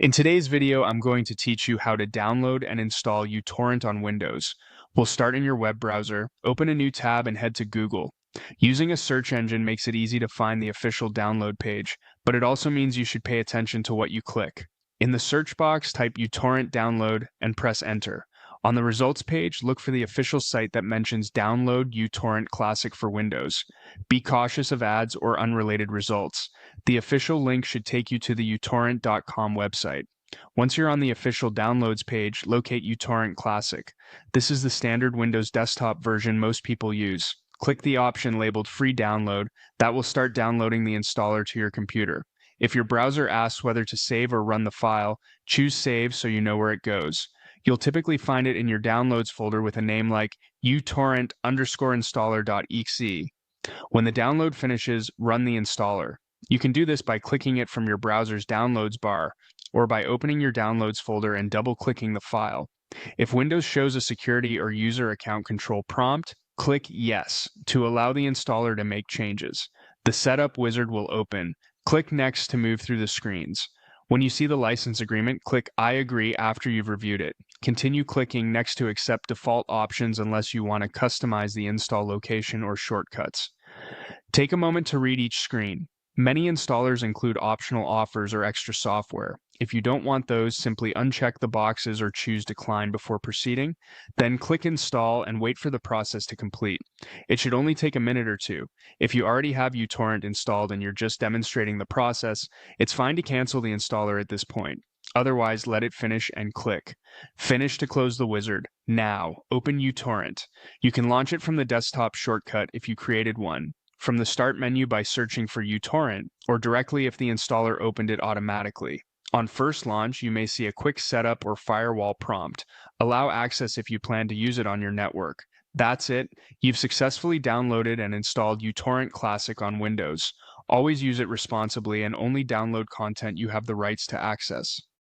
In today's video, I'm going to teach you how to download and install uTorrent on Windows. We'll start in your web browser, open a new tab, and head to Google. Using a search engine makes it easy to find the official download page, but it also means you should pay attention to what you click. In the search box, type uTorrent download and press enter. On the results page, look for the official site that mentions Download uTorrent Classic for Windows. Be cautious of ads or unrelated results. The official link should take you to the uTorrent.com website. Once you're on the official downloads page, locate uTorrent Classic. This is the standard Windows desktop version most people use. Click the option labeled Free Download. That will start downloading the installer to your computer. If your browser asks whether to save or run the file, choose Save so you know where it goes. You'll typically find it in your Downloads folder with a name like uTorrent_installer.exe. When the download finishes, run the installer. You can do this by clicking it from your browser's Downloads bar, or by opening your Downloads folder and double-clicking the file. If Windows shows a security or user account control prompt, click Yes to allow the installer to make changes. The setup wizard will open. Click Next to move through the screens. When you see the license agreement, click I agree after you've reviewed it. Continue clicking Next to accept default options unless you want to customize the install location or shortcuts. Take a moment to read each screen. Many installers include optional offers or extra software. If you don't want those, simply uncheck the boxes or choose Decline before proceeding. Then click Install and wait for the process to complete. It should only take a minute or two. If you already have uTorrent installed and you're just demonstrating the process, it's fine to cancel the installer at this point. Otherwise, let it finish and click Finish to close the wizard. Now, open uTorrent. You can launch it from the desktop shortcut if you created one, from the Start menu by searching for uTorrent, or directly if the installer opened it automatically. On first launch, you may see a quick setup or firewall prompt. Allow access if you plan to use it on your network. That's it. You've successfully downloaded and installed uTorrent Classic on Windows. Always use it responsibly and only download content you have the rights to access.